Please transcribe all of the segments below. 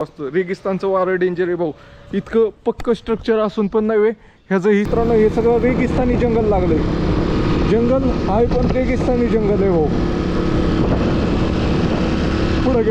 रेगिस्तानचं वारं डेंजर आहे भाऊ. इतकं पक्क स्ट्रक्चर असून पण नाही ह्याचं मित्रांनो हे सगळं रेगिस्तानी जंगल लागलंय. जंगल आहे पण रेगिस्तानी जंगल आहे भाऊ.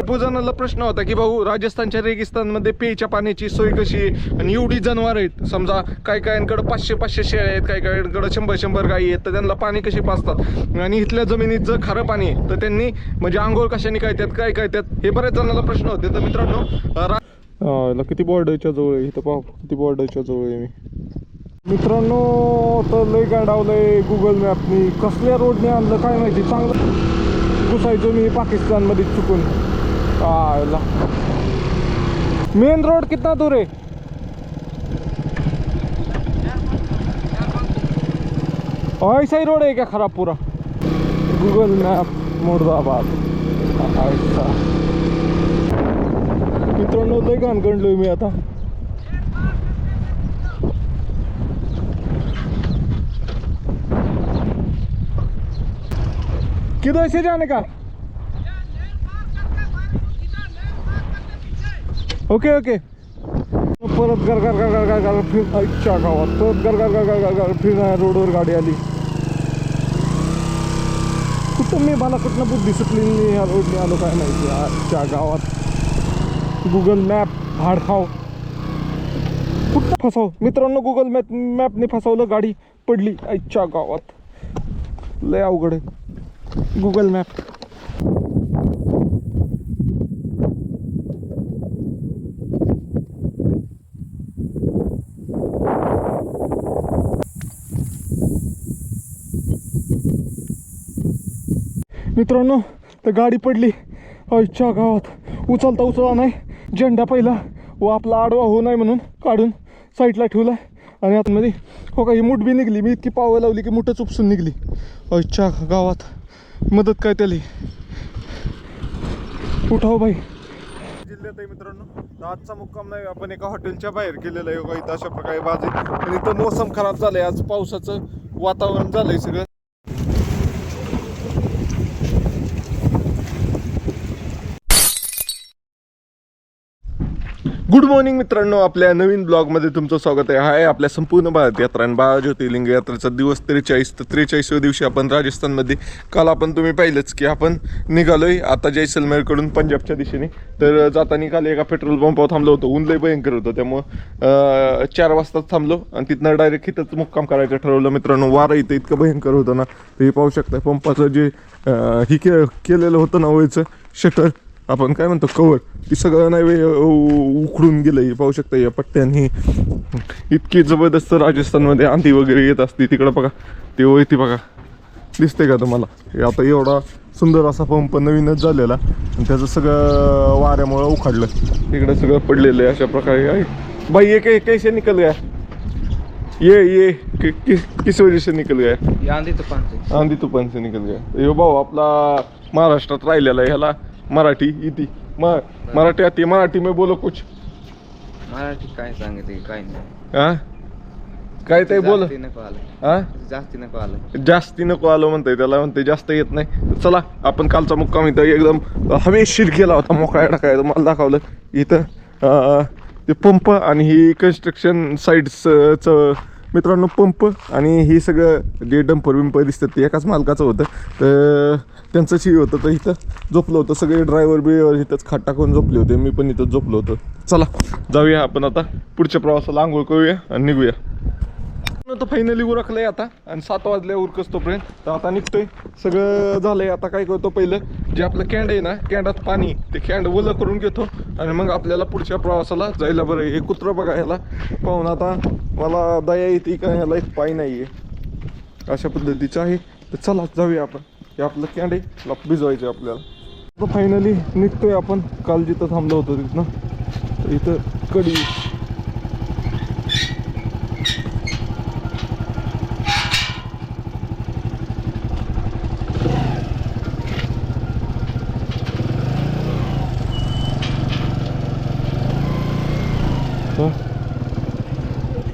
पुढे जणांना प्रश्न होता की भाऊ राजस्थानच्या रेगिस्तानमध्ये प्यायच्या पाण्याची सोय कशी आहे आणि एवढी जनावर आहेत. समजा काही काहींकडे 500 शेळ्या आहेत, काही काहींकडे 100 गायी आहेत, तर त्यांना पाणी कशी पाजतात आणि इथल्या जमिनीत जर खारं पाणी आहे तर त्यांनी म्हणजे आंघोळ कशाने काय त्यात हे बऱ्याच जणांना प्रश्न होते. तर मित्रांनो किती बॉर्डरच्या जवळ आहे इथं पहा, किती बॉर्डरच्या जवळ आहे मी. मित्रांनो तर लय गाडावलंय गुगल मॅपनी. कसल्या रोडने आणलं काय माहिती. चांगलं घुसायचो मी पाकिस्तानमध्ये चुकून. मेन रोड कितना दूर है? ऐसा ही रोड है क्या खराब पूरा? गूगल मॅप मुर्दाबाद. ऐसा मित्रांनो लय घाण गणलोय मी आता. किधर से जाने का? Okay okay. परत गर फिर आईच्या गावात परत गर फिर रोडवर गाडी आली. कुठं मी मला कुठनं बुद्धी सुटली ह्या रोडने आलो काय माहिती. आजच्या गावात गुगल मॅप भाड खाव. कुठं फसाव मित्रांनो. गुगल मॅपने फसवलं, गाडी पडली आईच्या गावात. लय अवघड आहे गुगल मॅप. मित्रांनो तर गाडी पडली आईच्या गावात. उचलता नाही. झेंडा पहिला व आपला आडवा होऊ नये म्हणून काढून साईडला ठेवला आणि आतमध्ये हो का ही मूठ बी निघली. मी इतकी पावं लावली की मुठच उपसून निघली आईच्या गावात. मदत काय त्याली. उठाव बाई. जिल्ह्यात आहे मित्रांनो. आजचा मुक्काम नाही आपण एका हॉटेलच्या बाहेर केलेला आहे. इथं अशा प्रकारे बाजे आणि इथं मोसम खराब झालंय. आज पावसाचं वातावरण झालंय सगळं. गुड मॉर्निंग मित्रांनो. आपल्या नवीन ब्लॉगमध्ये तुमचं स्वागत आहे. हाय आपल्या संपूर्ण भारत यात्रा आणि 12 ज्योतिर्लिंग यात्रेचा दिवस 43. तर 43व्या दिवशी आपण राजस्थानमध्ये. काल आपण तुम्ही पाहिलंच की आपण निघालोय आता जैसलमेरकडून पंजाबच्या दिशेने. तर जाताना काल एका पेट्रोल पंपावर थांबलो होतो. ऊन लय भयंकर होतं त्यामुळं 4 वाजताच थांबलो आणि तिथनं डायरेक्ट इथंच मुक्काम करायचं ठरवलं मित्रांनो. वारं इथं इतकं भयंकर होतं ना. ते पाहू शकता पंपाचं जे केलेलं होतं ना वयचं शटर आपण काय म्हणतो कवर, ती सगळं नाही उखडून गेलं. पाहू शकता या पट्ट्यांनी. इतकी जबरदस्त राजस्थानमध्ये आंधी वगैरे येत असते. तिकडं बघा ते वळती बघा दिसते का तुम्हाला. आता एवढा सुंदर असा पंप नवीनच झालेला आणि त्याचं सगळं वाऱ्यामुळं उखाडलं. इकडं सगळं पडलेलं आहे अशा प्रकारे. आहे भाई ये कैसे निकल गया ये किस वजह से निकल गया? आंधी तूफान से निकल गया. यो भाऊ आपला महाराष्ट्रात राहिलेला आहे. ह्याला मराठी येते. मराठी आती. मराठी में बोलो कुछ. मराठी काय सांगते काय नाही. हा काय ते बोल. जास्ती नको आलो म्हणताय. त्याला म्हणते जास्त येत नाही. चला आपण कालचा मुक्काम इथं एकदम हवेशीर केला होता. मोकळ्या टाकायचं मला दाखवलं इथं ते पंप आणि ही कन्स्ट्रक्शन साईड्सचं मित्रांनो. पंप आणि हे सगळं जे डंपर दिसतात ते एकाच मालकाचं होतं. तर त्यांचंच हे होतं. तर इथं झोपलं होतं सगळे. ड्रायव्हर बिवर इथंच खाट टाकून झोपले होते. मी पण इथंच झोपलो होतो. चला जाऊया आपण आता पुढच्या प्रवासाला. आंघोळ करूया आणि निघूया. तर फायनली उरकलंय आता आणि 7 वाजले उरकस तोपर्यंत. तर आता निघतोय. सगळं झालंय. आता काय करतो पहिलं जे आपलं कॅन्ड आहे ना कॅन्डात पाणी ते कॅन्ड ओलं करून घेतो आणि मग आपल्याला पुढच्या प्रवासाला जायला बरं. हे कुत्रं बघा ह्याला पाहून आता मला दया येते का ह्याला एक पाय नाही आहे अशा पद्धतीचं आहे. तर चला जाऊया आपण. हे आपलं कॅन्ड आहे भिजवायचं आपल्याला. तर फायनली निघतोय आपण. काल जिथं थांबलो होतो तिथनं. तर इथं कडी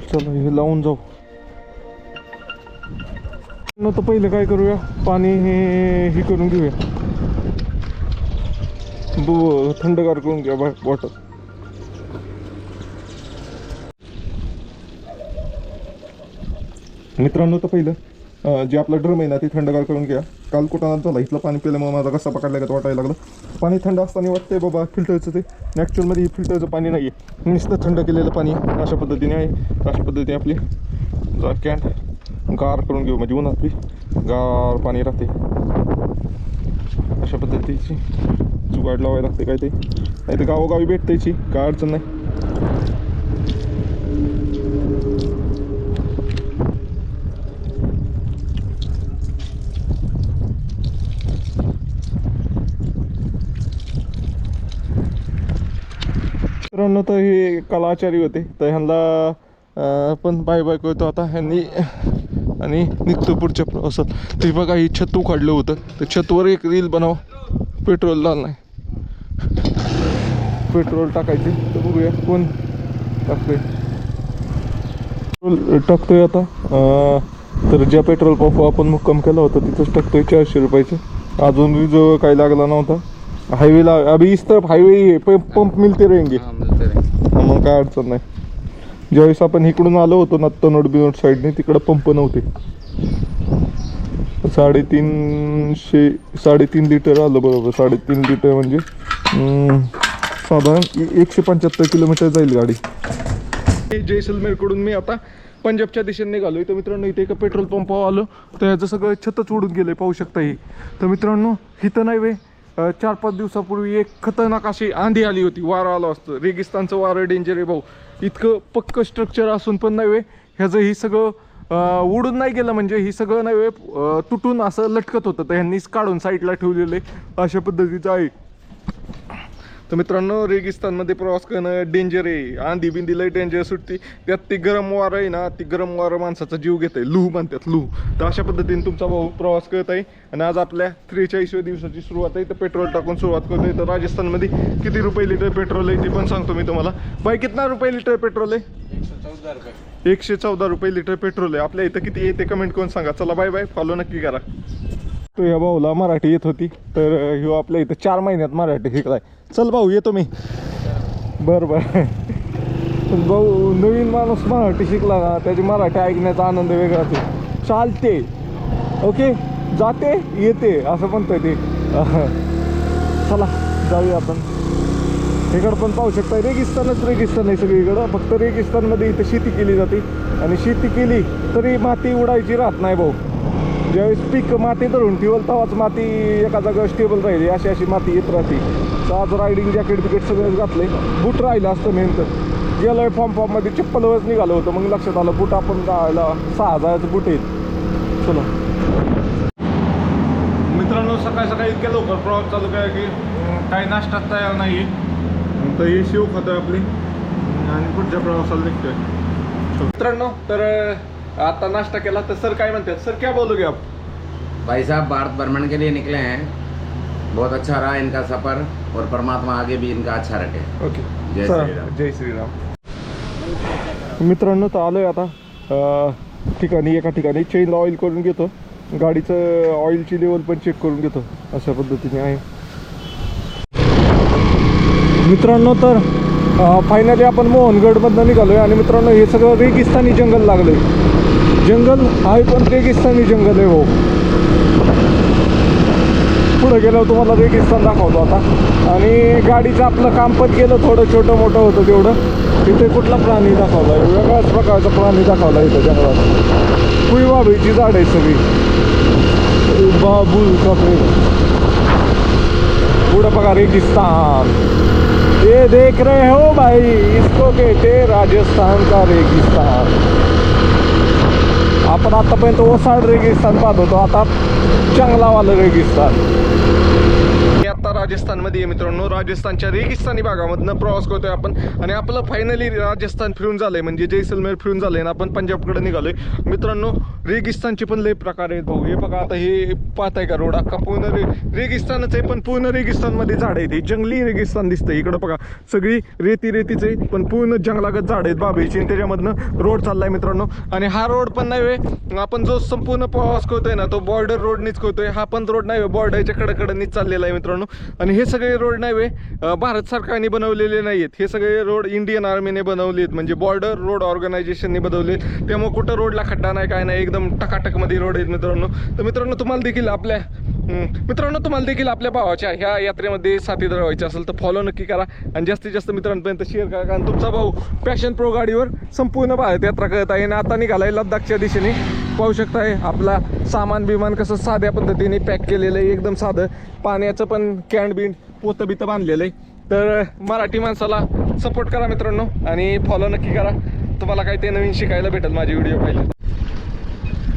चला हे लावून जाऊ. तर पहिले काय करूया पाणी हे करून घेऊया. थंडगार करून घ्या बॉटल. मित्रांनो तर पहिलं जे आपलं ड्रम आहे ना ते थंडगार करून घ्या. काल कुठानाच झाला इथलं पाणी पिल्यामुळे माझा घसा पकडला का वाटायला लागलं. पाणी थंड असताना वाटतंय बाबा फिल्टरचं ते ॲक्च्युअलमध्ये ही फिल्टरचं पाणी नाही आहे, नुसतं थंड केलेलं पाणी अशा पद्धतीने आहे. अशा पद्धतीने आपली कॅन गार करून घेऊ म्हणजे उन्हातली गार पाणी राहते. अशा पद्धतीची जुगाड लावायला लागते काय ते, नाही तर गावोगावी भेटतेची काय अडचण नाही. मित्रांनो तर हे कलाचारी होते तर ह्यांना पण बाय बाय करतो आता ह्यांनी आणि निघतो पुढच्या प्रवासात. ते बघा ही छत उखाडलं होतं तर छतवर एक रील बनव. पेट्रोल लाल नाही, पेट्रोल टाकायचे तर बघूया कोण टाकतोय. पेट्रोल टाकतोय आता तर ज्या पेट्रोल पंप आपण मुक्काम केला होता तिथंच टाकतोय 400 रुपयाचं. अजून जो काही लागला नव्हता. हायवेला अभी इस तरफ हायवे पंप मिळते रहेंगे. हाँ मिलते रहे. मग काय अडचण नाही. ज्यावेळेस आपण इकडून आलो होतो ना तनोड बिनोड साईडने तिकडं पंप नव्हते. 3.5 लिटर आलं बरोबर. 3.5 लिटर म्हणजे साधारण 175 किलोमीटर जाईल गाडी. जैसलमेरकडून मी आता पंजाबच्या दिशेने निघालो. तर मित्रांनो इथे एका पेट्रोल पंपावर आलो तर याचं सगळं छतच उडून गेलं पाहू शकता. ही तर मित्रांनो इथं नाही वे 4-5 दिवसापूर्वी एक खतरनाक अशी आंधी आली होती. वारं आलं असतं. रेगिस्तानचं वारं डेंजर आहे भाऊ. इतकं पक्कं स्ट्रक्चर असून पण नाही वे ह्याचं ही सगळं उडून नाही गेलं म्हणजे ही सगळं नाही वे तुटून असं लटकत होतं. तर ह्यांनीच काढून साईडला ठेवलेले अशा पद्धतीचं आहे. तर मित्रांनो रेगिस्तानमध्ये प्रवास करणं डेंजर आहे. आंधी बिंदी लय डेंजर सुटते. त्यात ती गरम वारं आहे ना, ती गरम वारं माणसाचा जीव घेत आहे. लू म्हणतात लू. तर अशा पद्धतीने तुमचा भाऊ प्रवास करत आहे. आणि आज आपल्या 43व्या दिवसाची सुरुवात आहे. तर पेट्रोल टाकून सुरुवात करतोय. तर राजस्थानमध्ये किती रुपये लिटर पेट्रोल आहे ते पण सांगतो मी तुम्हाला. भाई कितना रुपये लिटर पेट्रोल आहे? 114 रुपये. 114 रुपये लिटर पेट्रोल आहे. आपल्या इथं किती येते कमेंट करून सांगा. चला बाय बाय, फॉलो नक्की करा. तो या भाऊला मराठी येत होती तर ह्यो आपल्या इथं 4 महिन्यात मराठी शिकलाय. चल भाऊ येतो मी. बरं बरं. पण भाऊ नवीन माणूस मराठी शिकला ना त्याची मराठी ऐकण्याचा आनंद वेगळाच आहे. चालते ओके जाते येते असं म्हणतंय ते. चला जाऊया आपण. इकडं पण पाहू शकता रेगिस्तानच रेगिस्तान आहे सगळीकडं. फक्त रेगिस्तानमध्ये इथं शेती केली जाते आणि शेती केली तरी माती उडायची राहत नाही भाऊ. ज्यावेळेस पीक माती धरून ठेवल तेव्हाच माती एका जागा स्टेबल राहिली. अशी माती येत राहते. तर आज रायडिंग जॅकेट बिकेट सगळंच घातले. बूट राहिलं असतं मेन तर. गेलोय फॉर्ममध्ये चप्पलवरच निघालो होतं. मग लक्षात आलं बूट आपण जायला 6000चं बूट आहेत. चलो मित्रांनो सकाळी सकाळी इतक्या लवकर प्रवास चालू काय की काही नाश्ता तयार नाही. तर ही शेव खातोय आपली आणि पुढच्या प्रवासाला निघतोय. मित्रांनो तर आता नाश्ता केला तर सर काय म्हणतात. सर क्या बोलोगे आप? भाई साहब भारत भ्रमण के लिए निकले हैं. बहुत अच्छा रहा इनका सफर और परमात्मा आगे भी इनका अच्छा रखे. ओके जय श्रीराम. जय श्रीराम. मित्रांनो तर आलोय आता ठिकाणी एका ठिकाणी चेनला ऑइल करून घेतो. गाडीचं ऑइलची लेवल पण चेक करून घेतो. अशा पद्धतीने आहे मित्रांनो. तर फायनली आपण मोहनगडमधनं निघालोय आणि मित्रांनो हे सगळं रेगिस्तानी जंगल लागलंय. जंगल आहे पण रेगिस्तानी जंगल आहे भाऊ. पुढे गेल्यावर तुम्हाला रेगिस्तान दाखवतो आता. आणि गाडीचं आपलं काम पण गेलं थोडं छोटं मोठं होतं तेवढं. इथे कुठला प्राणी दाखवला आहे वेगळ्याच प्रकारचा प्राणी दाखवला इथं जंगलात. कुईबाबीची झाड आहे सगळी. बाबू पुढं बघा रेगिस्तान. ये देख रहे हो भाई इसको कहते राजस्थान का रेगिस्तान. आपण आतापर्यंत ओसाड रेगिस्तान पाहत होतो. आता चांगलावालं रेगिस्तान. आता राजस्थानमध्ये आहे मित्रांनो. राजस्थानच्या रेगिस्तानी भागामधनं प्रवास करतोय आपण. आणि आपलं फायनली राजस्थान फिरून झालंय म्हणजे जैसलमेर फिरून झालंय ना आपण पंजाबकडे निघालोय मित्रांनो. रेगिस्तानचे पण लय प्रकार आहेत भाऊ. हे बघा आता हे पाहताय का रोड अख्खा पूर्ण रेगिस्तानच आहे पण पूर्ण रेगिस्तानमध्ये झाड आहेत. हे जंगली रेगिस्तान दिसतंय. इकडं बघा सगळी रेतीच आहे पण पूर्ण जंगलागत झाड आहेत बाबेची. आणि त्याच्यामधनं रोड चाललाय मित्रांनो. आणि हा रोड पण नाही वे आपण जो संपूर्ण प्रवास करतोय ना तो बॉर्डर रोडनीच करतोय. हा पण रोड नाही बॉर्डरच्या कडेकडनीच चाललेला आहे मित्रांनो. आणि हे सगळे रोड नाही वे भारत सरकारने बनवलेले नाही आहेत. हे सगळे रोड इंडियन आर्मीने बनवले आहेत, म्हणजे बॉर्डर रोड ऑर्गनायझेशनने बनवले. त्यामुळे कुठं रोडला खड्डा नाही, काय नाही, एकदम टकाटकमध्ये रोड आहेत मित्रांनो. तर मित्रांनो तुम्हाला देखील आपल्या भावाच्या ह्या यात्रेमध्ये साथीदार व्हायचे असेल तर फॉलो नक्की करा आणि जास्तीत जास्त मित्रांपर्यंत शेअर करा. कारण तुमचा भाऊ पॅशन प्रो गाडीवर संपूर्ण भारत यात्रा करत आहे आणि आता निघालाय लद्दाखच्या दिशेने. पाहू शकताय आपला सामान बिमान कसं साध्या पद्धतीने पॅक केलेलं आहे, एकदम साधं. पाण्याचं पण कॅन बिंड पोतं बितं बांधलेलं आहे. तर मराठी माणसाला सपोर्ट करा मित्रांनो आणि फॉलो नक्की करा. तुम्हाला काही ते नवीन शिकायला भेटेल माझे व्हिडिओ पाहिले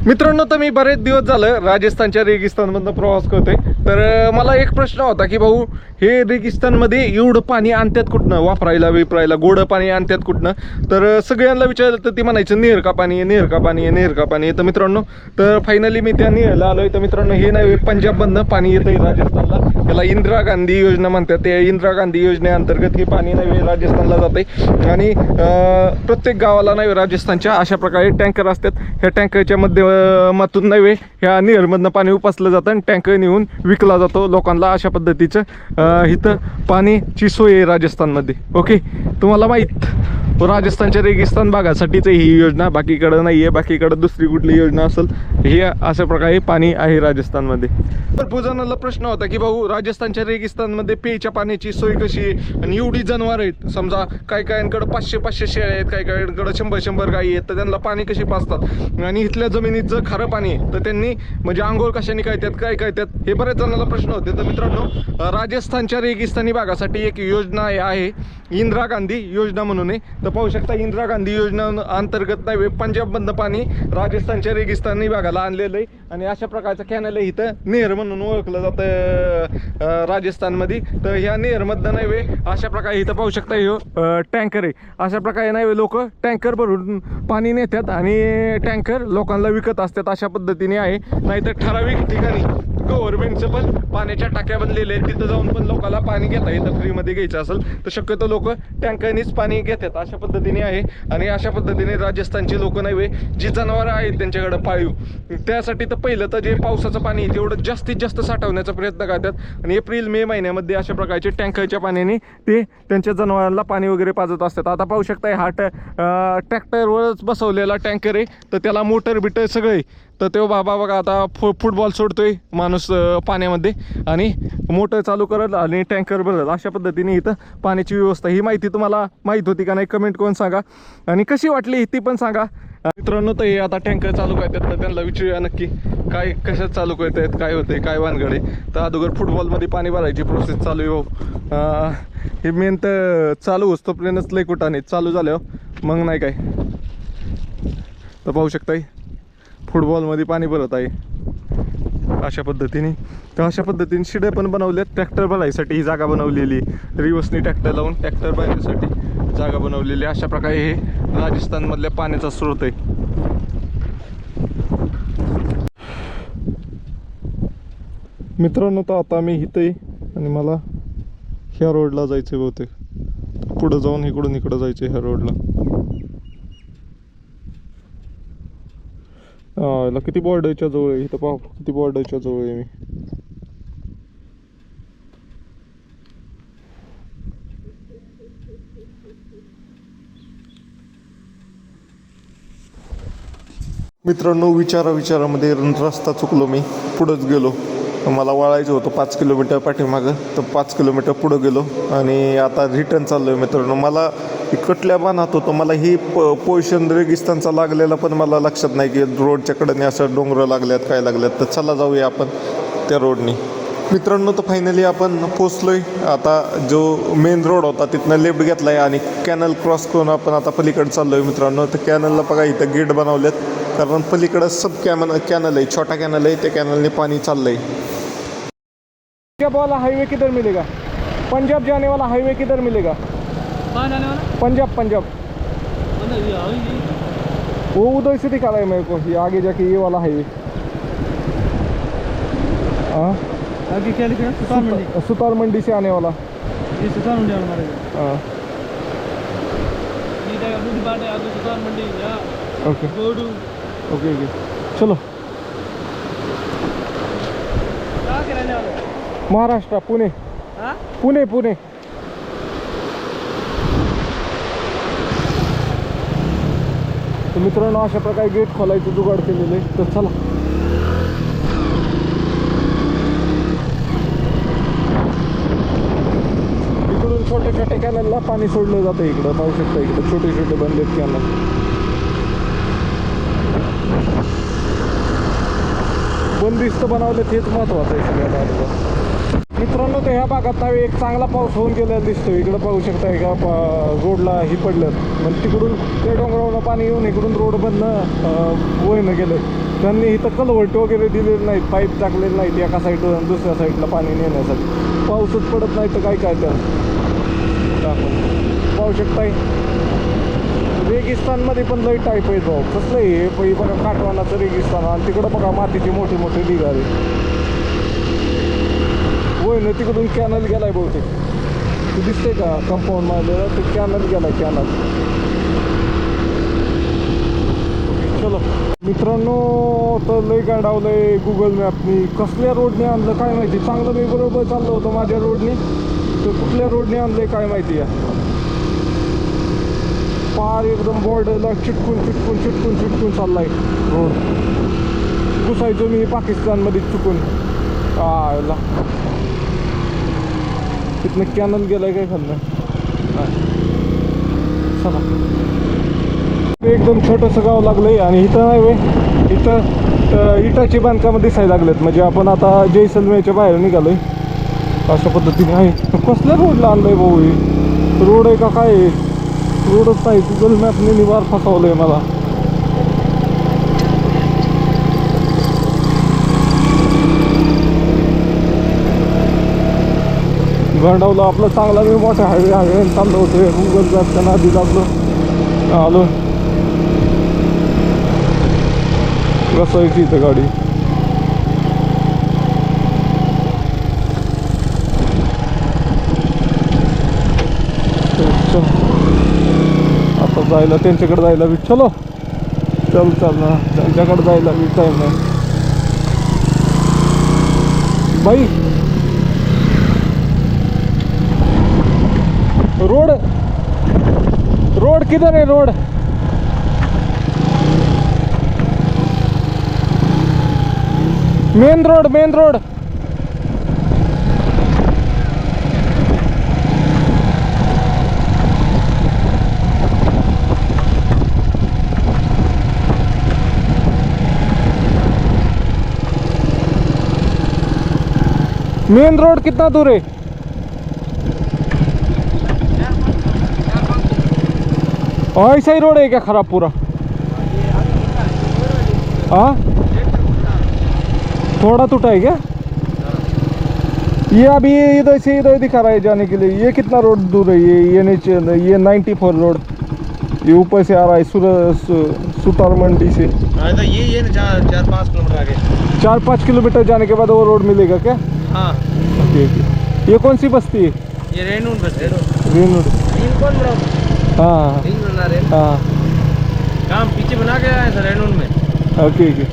मित्रांनो. तर मी बरेच दिवस झालं राजस्थानच्या रेगिस्तानमधनं प्रवास करतोय. तर मला एक प्रश्न होता की भाऊ हे रेगिस्तानमध्ये एवढं पाणी आणतात कुठनं, वापरायला विपरायला गोडं पाणी आणतात कुठनं. तर सगळ्यांना विचारलं तर ते म्हणायचं नेहर का पाणी आहे, नेहर का पाणी आहे, नेहर का पाणी आहे. तर मित्रांनो तर फायनली मी त्या नेहरला आलोय. तर मित्रांनो हे नाही पंजाबमधनं पाणी येतं राजस्थानला. त्याला इंदिरा गांधी योजना म्हणतात. त्या इंदिरा गांधी योजनेअंतर्गत हे पाणी नाही राजस्थानला जाते आणि प्रत्येक गावाला नाही राजस्थानच्या अशा प्रकारे टँकर असतात. ह्या टँकरच्या माध्यमातून नव्हे ह्या नेहरमधनं पाणी उपसलं जातं आणि टँकर नेऊन विकला जातो लोकांना. अशा पद्धतीचं इथं पाण्याची सोय आहे राजस्थानमध्ये. ओके, तुम्हाला माहीत राजस्थानच्या रेगिस्तान भागासाठीच ही योजना, बाकीकडं नाही आहे. बाकीकडं दुसरी कुठली योजना असेल, हे अशा प्रकारे पाणी आहे राजस्थानमध्ये. भरपूर जणांना प्रश्न होता की भाऊ राजस्थानच्या रेगिस्तानमध्ये प्यायच्या पाण्याची सोय कशी आहे आणि एवढी जनावर आहेत, समजा काही काहींकडं 500 शेळ्या आहेत, काही काहींकडं 100 गायी आहेत, तर त्यांना पाणी कशी पाजतात आणि इथल्या जमिनीत जर खारं पाणी आहे तर त्यांनी म्हणजे आंघोळ कशाने करतात, काय करतात, हे बरेच जणांना प्रश्न होते. तर मित्रांनो राजस्थानच्या रेगिस्तानी भागासाठी एक योजना आहे इंदिरा गांधी योजना म्हणून आहे. तर पाहू शकता इंदिरा गांधी योजना अंतर्गत नाही पंजाबमधनं पाणी राजस्थानच्या रेगिस्तानी भागाला आणलेलं आहे आणि अशा प्रकारचं कॅनल आहे इथं नेहर म्हणून ओळखलं जातं राजस्थानमध्ये. तर ह्या नेहरमधनं नाही अशा प्रकारे इथं पाहू शकता हे टँकर आहे. अशा प्रकारे नाही लोक टँकर भरून पाणी नेतात आणि टँकर लोकांना विकत असतात. अशा पद्धतीने आहे. नाहीतर ठराविक ठिकाणी गव्हर्नमेंटचं पण पाण्याच्या टाक्या बनलेल्या आहेत, तिथं जाऊन पण लोकांना पाणी घेता येतं. फ्रीमध्ये घ्यायचं असेल तर शक्यतो लोक टँकरनीच पाणी घेतात. अशा पद्धतीने आहे आणि अशा पद्धतीने राजस्थानची लोक नाही जी जनावरं आहेत त्यांच्याकडे पाळीव, त्यासाठी तर पहिलं तर जे पावसाचं पाणी आहे तेवढं जास्तीत जास्त साठवण्याचा प्रयत्न करतात आणि एप्रिल मे महिन्यामध्ये अशा प्रकारचे टँकरच्या पाण्याने ते त्यांच्या जनावरांना पाणी वगैरे पाजत असतात. आता पाहू शकताय हा ट्रॅक्टरवरच बसवलेला टँकर आहे. तर त्याला मोटर बिटर सगळे. तर तो बाबा बघा आता फुटबॉल सोडतोय माणूस पाण्यामध्ये आणि मोटर चालू करत आणि टँकर भरत. अशा पद्धतीने इथं पाण्याची व्यवस्था. ही माहिती तुम्हाला माहीत होती का नाही कमेंट करून सांगा आणि कशी वाटली ती पण सांगा मित्रांनो. तर हे आता टँकर चालू करतात तर त्यांना विचारूया नक्की काय कशात चालू करत आहेत, काय होते, काय वानगड आहे. तर अगोदर फुटबॉलमध्ये पाणी भरायची प्रोसेस चालू आहे. हे मेन तर चालू होतोपर्यंतच लई कुठाने चालू झालं मग नाही काय. तर पाहू शकताय फुटबॉलमध्ये पाणी भरत आहे अशा पद्धतीने. तर अशा पद्धतीने शिड्या पण बनवल्यात ट्रॅक्टर भरायसाठी. ही जागा बनवलेली रिवर्सनी ट्रॅक्टर लावून ट्रॅक्टर भरण्यासाठी जागा बनवलेली. अशा प्रकारे हे राजस्थानमधल्या पाण्याचा स्रोत आहे. मित्रांनो तर आता मी इथं आहे आणि मला ह्या रोडला जायचं आहे बहुतेक. पुढं जाऊन इकडं जायचं आहे ह्या रोडला. याला किती बॉर्डरच्या जवळ आहे इथं पाहू, किती बॉर्डरच्या जवळ आहे मी. मित्रांनो विचारामध्ये रस्ता चुकलो मी. पुढंच गेलो. मला वळायचं होतं 5 किलोमीटर पाठीमागं. तर 5 किलोमीटर पुढं गेलो आणि आता रिटर्न चाललो आहे मित्रांनो. मला इकडल्या बाणात होतो. मला ही पोर्शन रेगिस्तानचा लागलेला पण मला लक्षात नाही की रोडच्या कडेने असं डोंगरं लागल्यात काय लागल्यात. तर चला जाऊया आपण त्या रोडनी मित्रांनो. तर फायनली आपण पोचलो आहे. आता जो मेन रोड होता तिथनं लेफ्ट घेतला आहे आणि कॅनल क्रॉस करून आपण आता पलीकडे चाललो आहे मित्रांनो. तर कॅनलला बघा इथं गेट बनवलेत कारण पलीकडं सब कॅनल आहे, छोटा कॅनल आहे. त्या कॅनलने पाणी चाललं आहे. पंजाब वाला हाईवे किधर मिलेगा? पंजाब जाने वाला हाईवे किधर मिलेगा? जाने वाला पंजाब वो उधर से दिखा रहा है मेरे को, ये आगे जाके ये वाला हाईवे. हाँ आगे क्या लिखा है? सुतार मंडी से आने वाला. ये सुतार मंडी वाला मारेगा. हाँ ये जगह दूसरी बात है, आगे सुतार मंडी या ओके गोडू. ओके चलो. कहाँ के रहने वाले? महाराष्ट्र पुणे. हा पुणे पुणे. तर मित्रांनो अशा प्रकारे गेट खोलायचं जुगाड केलेलं आहे. तर चला इकडून छोटे छोटे कॅनलला पाणी सोडलं जातं. इकडं पाहू शकता, इकडं छोटे छोटे बनलेत कॅनल. बंदिस्त बनवले हेच महत्वाचं आहे सगळ्यात आधी. मित्रांनो तर ह्या भागात नावे एक चांगला पाऊस होऊन गेलेला दिसतो. इकडं पाहू शकता का रोडला ही पडलं, मग तिकडून ते डोंगरावरून पाणी येऊन इकडून रोड बंदनं वळणं गेलं. त्यांनी इथं कलवट वगैरे दिलेले नाहीत, पाईप टाकलेले नाहीत एका साईडला दुसऱ्या साईडला पाणी नेण्यासाठी. पाऊसच पडत नाही तर काय काय त्याला पाहू शकताय. रेगिस्तानमध्ये पण लई टाईप आहे भाऊ. कसलं हे पही बघा काठवानाचं रेगिस्तान आणि तिकडं बघा मातीचे मोठे मोठे ढिगारे. होय ना तिकडून कॅनल गेलाय बहुतेक. तू दिसते का कंपाऊंड मारलेला ते कॅनल गेलाय कॅनल. चलो मित्रांनो तर लई गाडावलंय गुगल मॅपनी. कसल्या रोडने आणलं काय माहिती. चांगलं मी बरोबर चाललं होतं माझ्या रोडनी, तर कुठल्या रोडने आणलंय काय माहिती आहे. पार एकदम बॉर्डरला चिटकून चिटकून चिटकून चिटकून चाललाय रोड. घुसायचो मी पाकिस्तानमध्ये चुकून. आला तिथनं कॅनल गेलाय काय खाल्लं. चला एकदम छोटंसं गाव लागलंय आणि इथं नाही वे इथं इटाची बांधकामं दिसायला लागलेत. म्हणजे आपण आता जैसलमेरच्या बाहेर निघालोय अशा पद्धतीने आहे. कसल्या रोडला आणलंय भाऊ हे. रोड आहे का काय आहे. रोडच नाही. गुगल मॅपने निवार फसवलंय मला. गंडावलं आपलं चांगला मी मोठा हायवे चाललो होतो. गुगल मॅपच्या नादी लागलो आलो. घसायची इथं गाडी. आता जायला त्यांच्याकडे जायला बी चलो चल चल ना. त्यांच्याकडे जायला बी टाईम नाही भाई. रोड रोड किधर है. Road main road main road. Main road कितना दूर है. ऐसा ही रोड है क्या खराब पूरा. हाँ थोड़ा टूटा है क्या. ये अभी इधर से इधर दिखा रहा है जाने के लिए. ये कितना रोड दूर है. ये नीचे ये 94 रोड. ये ऊपर से आ रहा है सुतार मंडी से. तो ये 4-5 किलोमीटर आगे. 4-5 किलोमीटर जाने के बाद वो रोड मिलेगा क्या. हाँ ओके ओके. ये कौन सी बस्ती है. ये रेनून बस्ती. रेनूर. हाँ हाँ काम पीछे बना के आए सर रेनून में. Okay okay.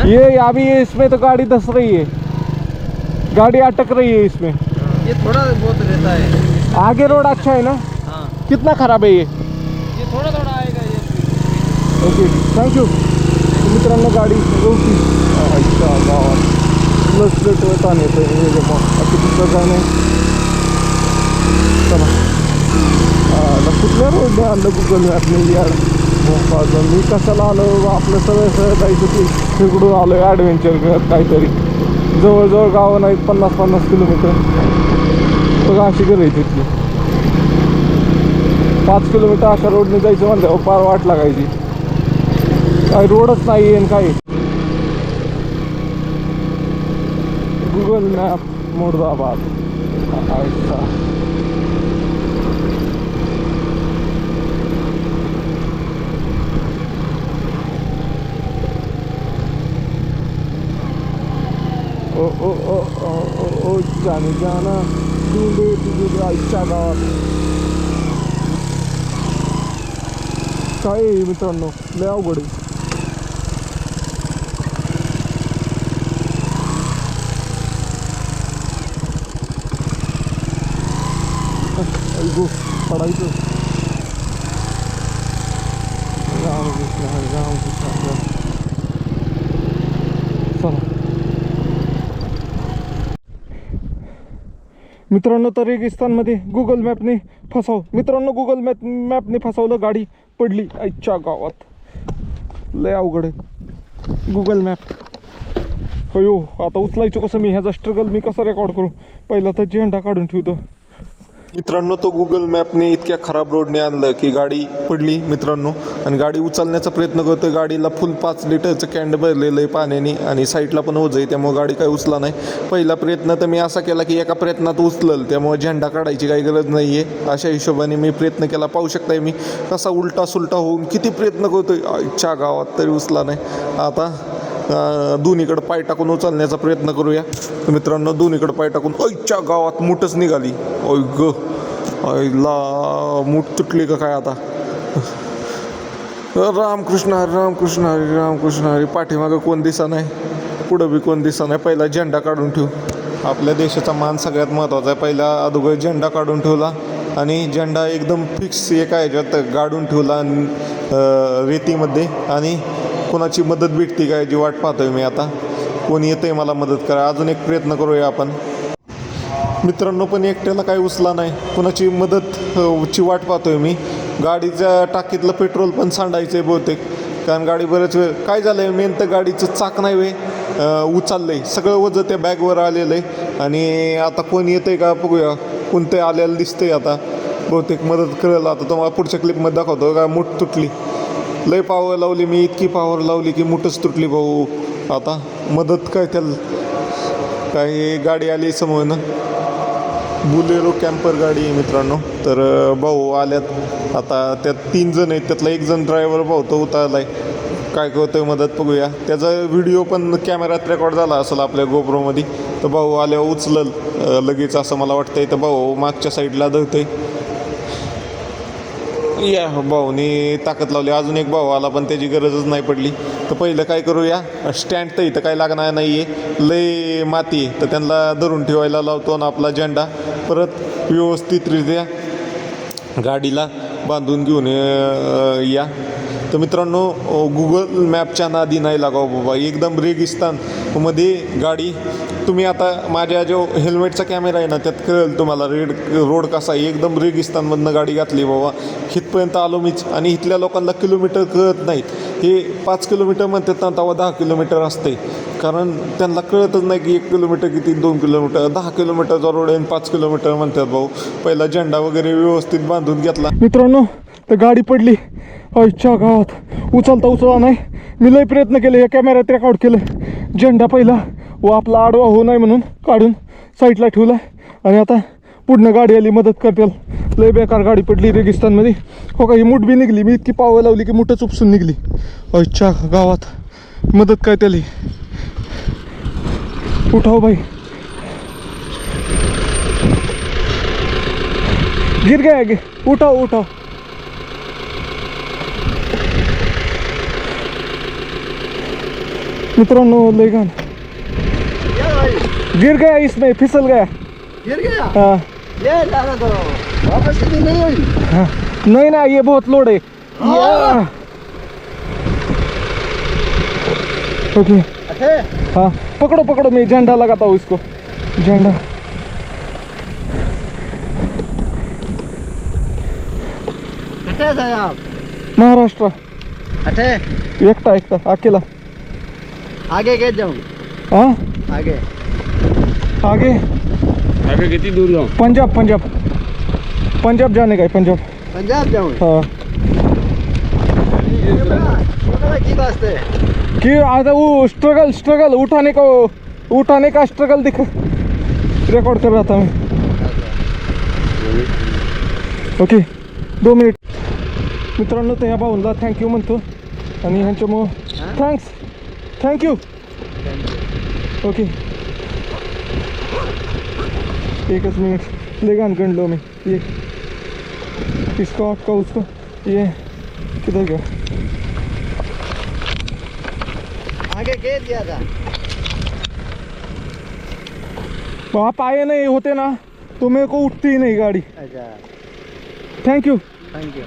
ये अभी इसमें तो गाड़ी धस रही है. गाड़ी अटक रही है इसमें. ये थोड़ा बहुत रहता है. आगे रोड अच्छा है ना. हाँ कितना खराब है ये थोड़ा थोड़ा आएगा ये. Okay thank you. मित्रांनो गाडी गवती अच्छा गावात प्लस प्लेट ताण येतं हे जमा अति पुस्तक नाही. चला कुठल्या रोडने आणलं गुगल मॅपने यार. मी कशाला आलो आपलं सगळं जायचं ते तिकडून आलो ॲडव्हेंचर काहीतरी. जवळजवळ गावं नाहीत 50-50 किलोमीटर. बघा अशी घर आहे तिथली. 5 किलोमीटर अशा रोडने जायचं म्हणल्यावर पार वाट लागायची. काय रोडच नाही आहे काय. गुगल मॅप मुर्दाबाद. अच्छा ओ ओ ओ ओ ओ ओ जाने जाना ढूंढे तुझे आईच्या गावात. काय मित्रांनो लय अवघड आहे. पडायचं. रामकृष्ण हरी रामकृष्ण हरी. चला मित्रांनो, तर रेगिस्तानमध्ये गुगल मॅपने फसाव. मित्रांनो, गुगल मॅपने फसवलं, गाडी पडली आईच्या गावात. लय अवघड आहे गुगल मॅप. अयो, आता उचलायचं कसं मी? ह्याचा स्ट्रगल मी कसा रेकॉर्ड करू? पहिला तर झेंडा काढून ठेवतो. मित्रांनो, तो गुगल मॅपने इतक्या खराब रोडने आणलं की गाडी पडली मित्रांनो. आणि गाडी उचलण्याचा प्रयत्न करतोय. गाडीला फुल 5 लिटरचं कॅन्ड भरलेलं आहे पाण्याने आणि साईडला पण ओझं आहे, त्यामुळे गाडी काही उचला नाही. पहिला प्रयत्न तर मी असा केला की एका प्रयत्नात उचलल, त्यामुळे झेंडा काढायची काही गरज नाही आहे. अशा हिशोबाने मी प्रयत्न केला. पाहू शकताय मी कसा उलटा सुलटा होऊन किती प्रयत्न करतोय आईच्या गावात, तरी उचला नाही. आता दोन्हीकडे पाय टाकून उचलण्याचा प्रयत्न करूया. तर मित्रांनो, दोन्हीकडे पाय टाकून आईच्या गावात मूठच निघाली. ओय ग, आईला मूठ तुटली का काय आता? रामकृष्ण हरी रामकृष्ण हरी रामकृष्ण हरी. पाठीमागं कोण दिसा नाही, पुढं बी कोण दिसा नाही. पहिला झेंडा काढून ठेवू. आपल्या देशाचा मान सगळ्यात महत्त्वाचा आहे. पहिला अगोदर झेंडा काढून ठेवला आणि झेंडा एकदम फिक्स एका ह्याच्यात गाडून ठेवला रेतीमध्ये. आणि कोणाची मदत भेटते काय जी वाट पाहतोय मी. आता कोणी येतंय मला मदत करा. अजून एक प्रयत्न करूया आपण मित्रांनो. पण एकट्याला काही उचला नाही, कोणाची मदत ची वाट पाहतोय मी. गाडीच्या टाकीतलं पेट्रोल पण सांडायचं आहे बहुतेक, कारण गाडी बरेच वेळ काय झालं आहे, मेन तर गाडीचं चाक नाही वे उचललं आहे. सगळं वजन त्या बॅगवर आलेलं आहे. आणि आता कोण येतं आहे का बघूया. कोणतं आलेलं दिसतंय आता, बहुतेक मदत करेल. आता तुम्हाला पुढच्या क्लिपमध्ये दाखवतो का मूठ तुटली. लय पावर लावली मी, इतकी पावर लावली की मूठच तुटली भाऊ. आता मदत काय त्याला, काय गाडी आली समोर ना, बुलेरो कॅम्पर गाडी आहे मित्रांनो. तर भाऊ आल्यात. आता त्यात 3 जण आहेत, त्यातला 1 जण ड्रायव्हर भाऊ तो उतरला आहे. काय करतोय मदत बघूया. त्याचा व्हिडिओ पण कॅमेऱ्यात रेकॉर्ड झाला असेल आपल्या गोप्रोमध्ये. तर भाऊ आल्यावर उचलल लगेच असं मला वाटतंय. तर भाऊ मागच्या साईडला धरतोय. या भाऊनी ताकद लावली. अजून एक भाऊ आला पण त्याची गरजच नाही पडली. तर पहिलं काय करूया, स्टँड तर इथं काही लागणार नाही आहे, लय माती आहे. तर त्यांना धरून ठेवायला लावतो आणि आपला झेंडा परत व्यवस्थितरित्या गाडीला बांधून घेऊन या. तर मित्रांनो, गुगल मॅपच्या नादी नाही लागावं बाबा. एकदम रेगिस्तानमध्ये गाडी. तुम्ही आता माझ्या जो हेल्मेटचा कॅमेरा आहे ना, त्यात कळेल तुम्हाला रोड कसा आहे. एकदम रेगिस्तानमधनं गाडी घातली बाबा. इथपर्यंत आलो मीच. आणि इथल्या लोकांना किलोमीटर कळत नाहीत. हे 5 किलोमीटर म्हणतात ना, तेव्हा 10 किलोमीटर असते. कारण त्यांना कळतच नाही की 1 किलोमीटर किती, 2 किलोमीटर, 10 किलोमीटरचा रोड आहे 5 किलोमीटर म्हणतात भाऊ. पहिला झेंडा वगैरे व्यवस्थित बांधून घेतला. मित्रांनो, तर गाडी पडली आईच्या गावात. उचलता नाही. मी लय प्रयत्न केले, या कॅमेऱ्यात रेकॉर्ड केलं. झेंडा पहिला व आपला आडवा होऊ नये म्हणून काढून साईडला ठेवला. आणि आता पुढनं गाडी आली, मदत करतील. लय बेकार गाडी पडली रेगिस्तानमध्ये. हो का, ही मूठ बी निघली. मी इतकी पावं लावली की मूठच उपसून निघली आईच्या गावात. मदत काय त्याली. उठाव भाई, गिर गया गे. उठाव उठाव. मित्रांनो, लय घाण. गिर गया इसमें, फिसल गया. गिर गया। हाँ ये लाना करो, वापस सीधी नहीं हुई। हाँ, नहीं ना, ये बहुत लोड है. ओके, हाँ पकड़ो पकड़ो, मैं झंडा लगाता हूँ इसको. झंडा कटे थे आप? महाराष्ट्र. अठे एकटा एकटा अकेला. आगे कैसे जाऊँ? हाँ आगे आगे आगे कितनी दूर जाऊँ? पंजाब पंजाब पंजाब जाने का है. पंजाब. पंजाब जाऊँ? हाँ की वास्ते कि आता वो स्ट्रगल उठाने का स्ट्रगल दिख रेकॉर्ड कर रहा था मैं. Okay, 2 minute. मित्रांनो, तर ह्या भाऊंना थँक्यू म्हणतो आणि ह्यांच्यामुळं थँक्यू. Okay, 1 minute. ले गान गण लो मैं. ये इसको आपका उसको ये किधर गया? आगे के दिया था? आप आए नहीं होते ना तो मेरे को उठती ही नहीं गाड़ी. अच्छा, थैंक यू। Thank you.